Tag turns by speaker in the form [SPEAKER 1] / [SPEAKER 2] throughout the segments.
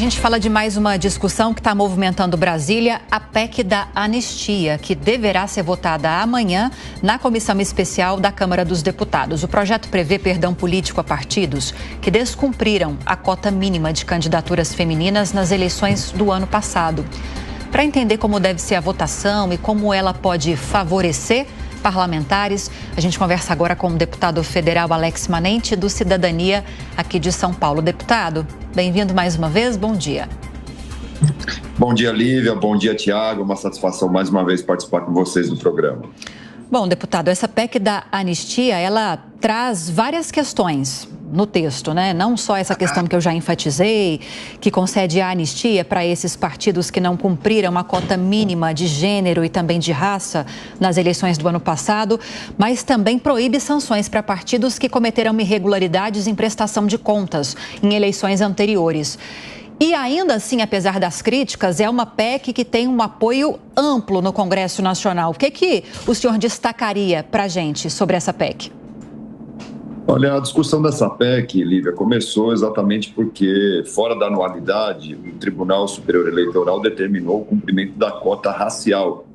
[SPEAKER 1] gente fala de mais uma discussão que está movimentando Brasília, a PEC da anistia, que deverá ser votada amanhã na comissão especial da Câmara dos Deputados. O projeto prevê perdão político a partidos que descumpriram a cota mínima de candidaturas femininas nas eleições do ano passado. Para entender como deve ser a votação e como ela pode favorecer parlamentares, a gente conversa agora com o deputado federal Alex Manente, do Cidadania, aqui de São Paulo. Deputado, bem-vindo mais uma vez, bom dia.
[SPEAKER 2] Bom dia, Lívia, bom dia, Tiago, uma satisfação mais uma vez participar com vocês do programa.
[SPEAKER 1] Bom, deputado, essa PEC da anistia, ela traz várias questões no texto, né? Não só essa questão que eu já enfatizei, que concede a anistia para esses partidos que não cumpriram a cota mínima de gênero e também de raça nas eleições do ano passado, mas também proíbe sanções para partidos que cometeram irregularidades em prestação de contas em eleições anteriores. E ainda assim, apesar das críticas, é uma PEC que tem um apoio amplo no Congresso Nacional. O que o senhor destacaria para a gente sobre essa PEC?
[SPEAKER 2] Olha, a discussão dessa PEC, Lívia, começou exatamente porque, fora da anualidade, o Tribunal Superior Eleitoral determinou o cumprimento da cota racial,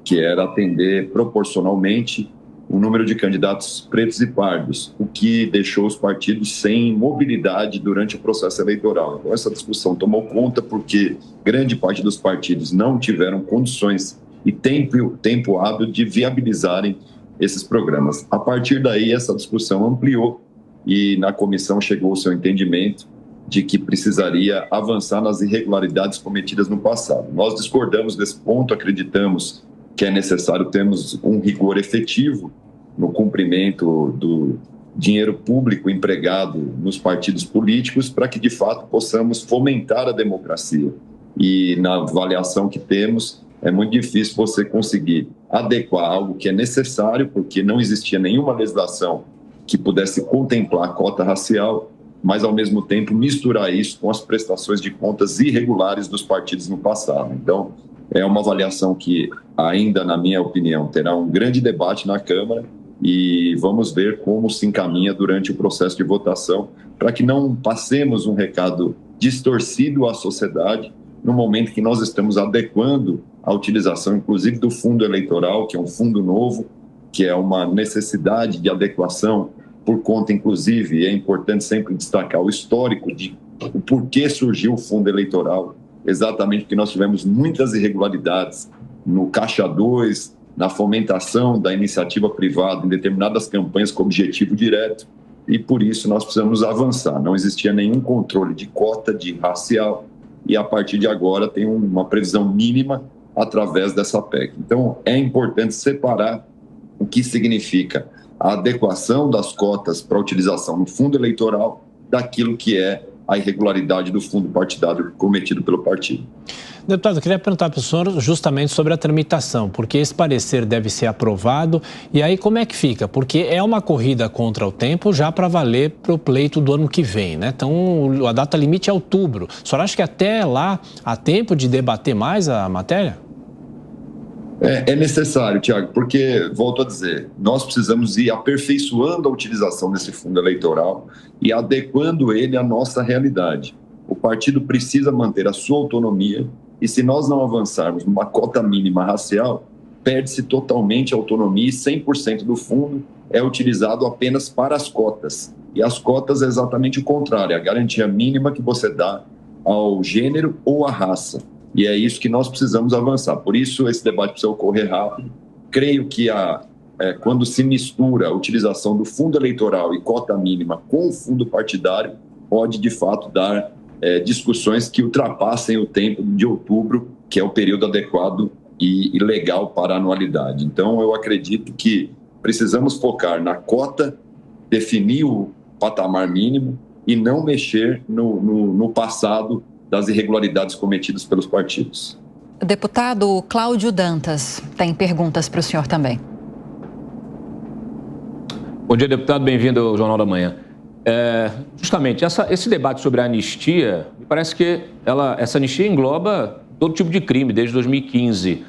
[SPEAKER 2] que era atender proporcionalmente o número de candidatos pretos e pardos, o que deixou os partidos sem mobilidade durante o processo eleitoral. Então, essa discussão tomou conta porque grande parte dos partidos não tiveram condições e tempo hábil de viabilizarem esses programas. A partir daí, essa discussão ampliou e na comissão chegou ao seu entendimento de que precisaria avançar nas irregularidades cometidas no passado. Nós discordamos desse ponto, acreditamos que é necessário termos um rigor efetivo no cumprimento do dinheiro público empregado nos partidos políticos para que, de fato, possamos fomentar a democracia. E na avaliação que temos, é muito difícil você conseguir adequar algo que é necessário, porque não existia nenhuma legislação que pudesse contemplar a cota racial, mas, ao mesmo tempo, misturar isso com as prestações de contas irregulares dos partidos no passado. Então, é uma avaliação que ainda, na minha opinião, terá um grande debate na Câmara e vamos ver como se encaminha durante o processo de votação para que não passemos um recado distorcido à sociedade no momento que nós estamos adequando a utilização, inclusive, do fundo eleitoral, que é um fundo novo, que é uma necessidade de adequação por conta, inclusive, é importante sempre destacar o histórico de o porquê surgiu o fundo eleitoral, exatamente porque nós tivemos muitas irregularidades no Caixa 2, na fomentação da iniciativa privada em determinadas campanhas com objetivo direto, e por isso nós precisamos avançar. Não existia nenhum controle de cota de racial e a partir de agora tem uma previsão mínima através dessa PEC. Então é importante separar o que significa a adequação das cotas para utilização no fundo eleitoral daquilo que é a irregularidade do fundo partidário cometido pelo partido.
[SPEAKER 3] Deputado, eu queria perguntar para o senhor justamente sobre a tramitação, porque esse parecer deve ser aprovado, e aí como é que fica? Porque é uma corrida contra o tempo já para valer para o pleito do ano que vem, né? Então, a data limite é outubro. O senhor acha que até lá há tempo de debater mais a matéria?
[SPEAKER 2] É necessário, Tiago, porque, volto a dizer, nós precisamos ir aperfeiçoando a utilização desse fundo eleitoral e adequando ele à nossa realidade. O partido precisa manter a sua autonomia e, se nós não avançarmos numa cota mínima racial, perde-se totalmente a autonomia e 100% do fundo é utilizado apenas para as cotas. E as cotas é exatamente o contrário, a garantia mínima que você dá ao gênero ou à raça. E é isso que nós precisamos avançar. Por isso, esse debate precisa ocorrer rápido. Creio que quando se mistura a utilização do fundo eleitoral e cota mínima com o fundo partidário, pode, de fato, dar discussões que ultrapassem o tempo de outubro, que é o período adequado e legal para a anualidade. Então, eu acredito que precisamos focar na cota, definir o patamar mínimo e não mexer no passado das irregularidades cometidas pelos partidos.
[SPEAKER 1] O deputado Cláudio Dantas tem perguntas para o senhor também.
[SPEAKER 4] Bom dia, deputado. Bem-vindo ao Jornal da Manhã. Justamente, esse debate sobre a anistia, me parece que essa anistia engloba todo tipo de crime, desde 2015,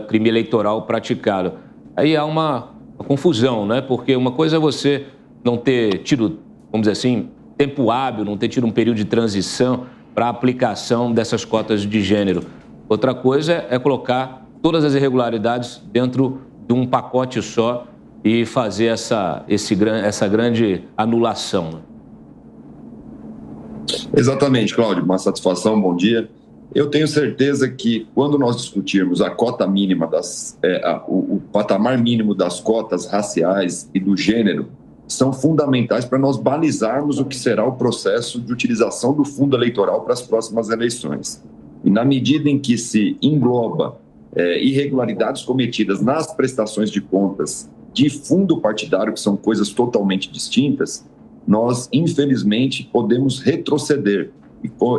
[SPEAKER 4] crime eleitoral praticado. Aí há uma confusão, né? Porque uma coisa é você não ter tido, vamos dizer assim, tempo hábil, não ter tido um período de transição para a aplicação dessas cotas de gênero. Outra coisa é colocar todas as irregularidades dentro de um pacote só e fazer essa grande anulação.
[SPEAKER 2] Exatamente, Cláudio. Uma satisfação, bom dia. Eu tenho certeza que quando nós discutirmos a cota mínima, o patamar mínimo das cotas raciais e do gênero, são fundamentais para nós balizarmos o que será o processo de utilização do fundo eleitoral para as próximas eleições. E na medida em que se engloba irregularidades cometidas nas prestações de contas de fundo partidário, que são coisas totalmente distintas, nós, infelizmente, podemos retroceder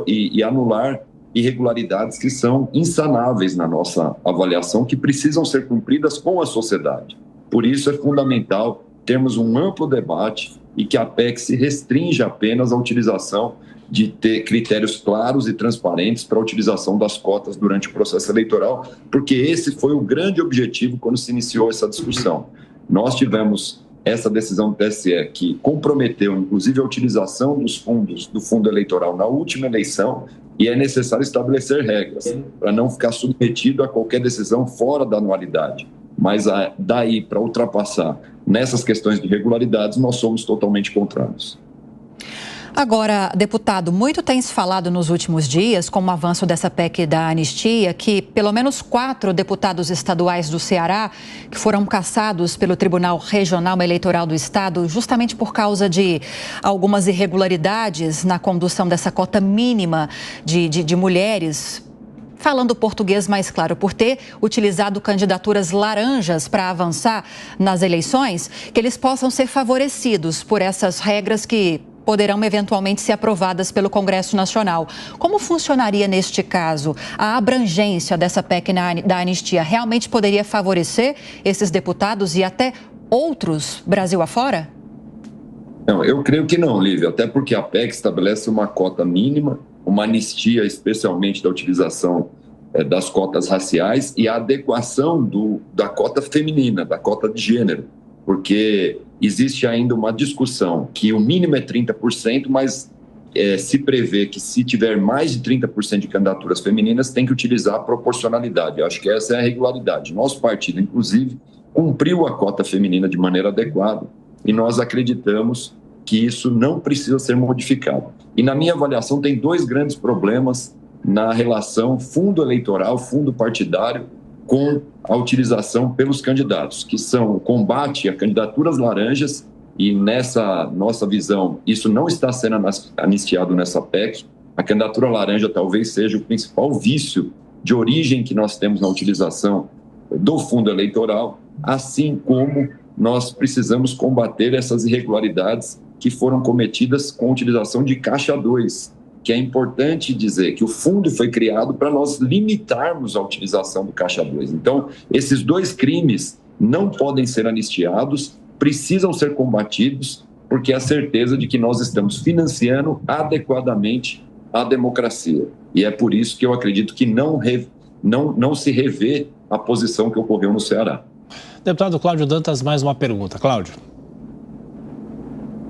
[SPEAKER 2] e anular irregularidades que são insanáveis na nossa avaliação, que precisam ser cumpridas com a sociedade. Por isso é fundamental termos um amplo debate e que a PEC se restrinja apenas à utilização de ter critérios claros e transparentes para a utilização das cotas durante o processo eleitoral, porque esse foi o grande objetivo quando se iniciou essa discussão. Nós tivemos essa decisão do TSE que comprometeu, inclusive, a utilização dos fundos do fundo eleitoral na última eleição, e é necessário estabelecer regras para não ficar submetido a qualquer decisão fora da anualidade. Mas daí para ultrapassar nessas questões de irregularidades, nós somos totalmente contrários.
[SPEAKER 1] Agora, deputado, muito tem se falado nos últimos dias, com o avanço dessa PEC da anistia, que pelo menos 4 deputados estaduais do Ceará, que foram cassados pelo Tribunal Regional Eleitoral do Estado, justamente por causa de algumas irregularidades na condução dessa cota mínima de mulheres, falando português mais claro, por ter utilizado candidaturas laranjas para avançar nas eleições, que eles possam ser favorecidos por essas regras que poderão eventualmente ser aprovadas pelo Congresso Nacional. Como funcionaria neste caso? A abrangência dessa PEC da anistia realmente poderia favorecer esses deputados e até outros Brasil afora?
[SPEAKER 2] Não, eu creio que não, Lívia, até porque a PEC estabelece uma cota mínima, uma anistia especialmente da utilização das cotas raciais e a adequação da cota feminina, da cota de gênero, porque existe ainda uma discussão que o mínimo é 30%, mas se prevê que se tiver mais de 30% de candidaturas femininas, tem que utilizar a proporcionalidade. Eu acho que essa é a regularidade. Nosso partido, inclusive, cumpriu a cota feminina de maneira adequada e nós acreditamos que isso não precisa ser modificado. E na minha avaliação tem 2 grandes problemas na relação fundo eleitoral, fundo partidário, com a utilização pelos candidatos, que são o combate a candidaturas laranjas, e nessa nossa visão, isso não está sendo anistiado nessa PEC. A candidatura laranja talvez seja o principal vício de origem que nós temos na utilização do fundo eleitoral, assim como nós precisamos combater essas irregularidades que foram cometidas com a utilização de Caixa 2, que é importante dizer que o fundo foi criado para nós limitarmos a utilização do Caixa 2. Então, esses 2 crimes não podem ser anistiados, precisam ser combatidos, porque é a certeza de que nós estamos financiando adequadamente a democracia. E é por isso que eu acredito que não se revê a posição que ocorreu no Ceará.
[SPEAKER 3] Deputado Cláudio Dantas, mais uma pergunta. Cláudio.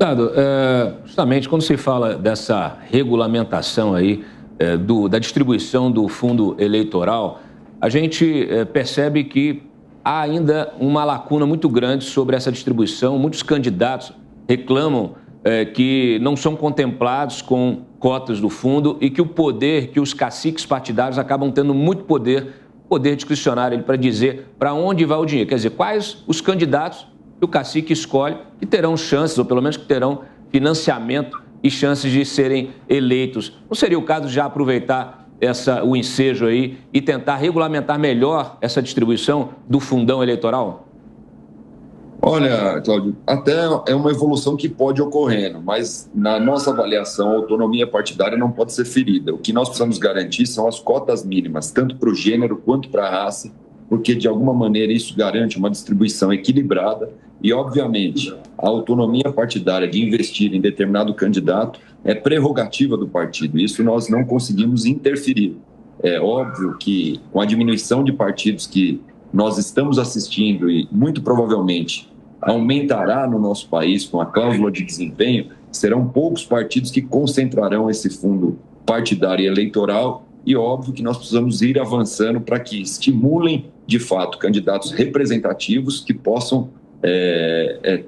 [SPEAKER 4] Deputado, justamente quando se fala dessa regulamentação aí, da distribuição do fundo eleitoral, a gente percebe que há ainda uma lacuna muito grande sobre essa distribuição. Muitos candidatos reclamam que não são contemplados com cotas do fundo e que o poder, que os caciques partidários acabam tendo muito poder discricionário para dizer para onde vai o dinheiro. Quer dizer, quais os candidatos que o cacique escolhe que terão chances, ou pelo menos que terão financiamento e chances de serem eleitos. Não seria o caso de já aproveitar o ensejo aí e tentar regulamentar melhor essa distribuição do fundão eleitoral?
[SPEAKER 2] Olha, Cláudio, até é uma evolução que pode ocorrendo, mas na nossa avaliação a autonomia partidária não pode ser ferida. O que nós precisamos garantir são as cotas mínimas, tanto para o gênero quanto para a raça, porque de alguma maneira isso garante uma distribuição equilibrada e, obviamente, a autonomia partidária de investir em determinado candidato é prerrogativa do partido. Isso nós não conseguimos interferir. É óbvio que com a diminuição de partidos que nós estamos assistindo e muito provavelmente aumentará no nosso país com a cláusula de desempenho, serão poucos partidos que concentrarão esse fundo partidária e eleitoral, e óbvio que nós precisamos ir avançando para que estimulem, de fato, candidatos representativos que possam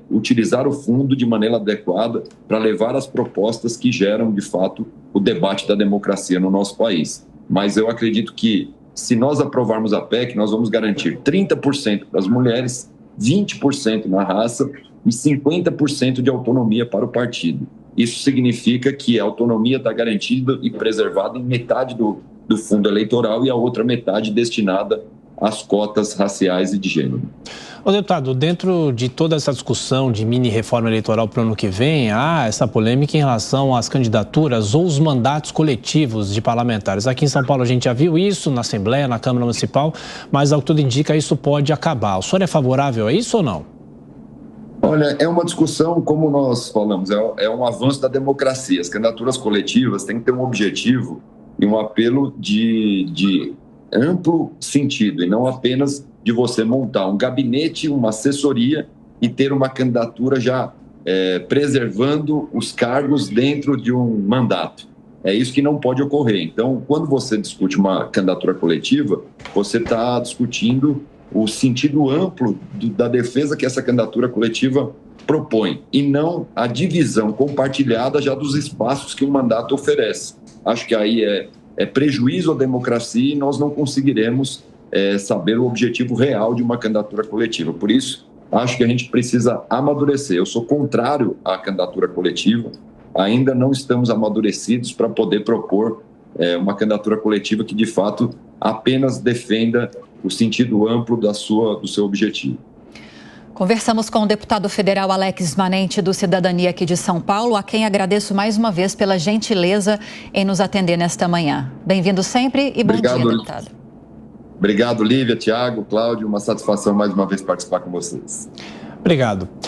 [SPEAKER 2] utilizar o fundo de maneira adequada para levar as propostas que geram, de fato, o debate da democracia no nosso país. Mas eu acredito que, se nós aprovarmos a PEC, nós vamos garantir 30% das mulheres, 20% na raça e 50% de autonomia para o partido. Isso significa que a autonomia está garantida e preservada em metade do fundo eleitoral e a outra metade destinada às cotas raciais e de gênero.
[SPEAKER 3] Ô, deputado, dentro de toda essa discussão de mini-reforma eleitoral para o ano que vem, há essa polêmica em relação às candidaturas ou os mandatos coletivos de parlamentares. Aqui em São Paulo a gente já viu isso na Assembleia, na Câmara Municipal, mas ao que tudo indica isso pode acabar. O senhor é favorável a isso ou não?
[SPEAKER 2] Olha, é uma discussão, como nós falamos, é um avanço da democracia. As candidaturas coletivas têm que ter um objetivo e um apelo de amplo sentido, e não apenas de você montar um gabinete, uma assessoria e ter uma candidatura já preservando os cargos dentro de um mandato. É isso que não pode ocorrer. Então, quando você discute uma candidatura coletiva, você está discutindo o sentido amplo da defesa que essa candidatura coletiva propõe, e não a divisão compartilhada já dos espaços que o mandato oferece. Acho que aí é prejuízo à democracia e nós não conseguiremos saber o objetivo real de uma candidatura coletiva. Por isso, acho que a gente precisa amadurecer. Eu sou contrário à candidatura coletiva, ainda não estamos amadurecidos para poder propor uma candidatura coletiva que, de fato, apenas defenda o sentido amplo do seu objetivo.
[SPEAKER 1] Conversamos com o deputado federal Alex Manente, do Cidadania aqui de São Paulo, a quem agradeço mais uma vez pela gentileza em nos atender nesta manhã. Bem-vindo sempre e bom dia, deputado.
[SPEAKER 2] Obrigado, Lívia, Tiago, Cláudio. Uma satisfação mais uma vez participar com vocês.
[SPEAKER 3] Obrigado.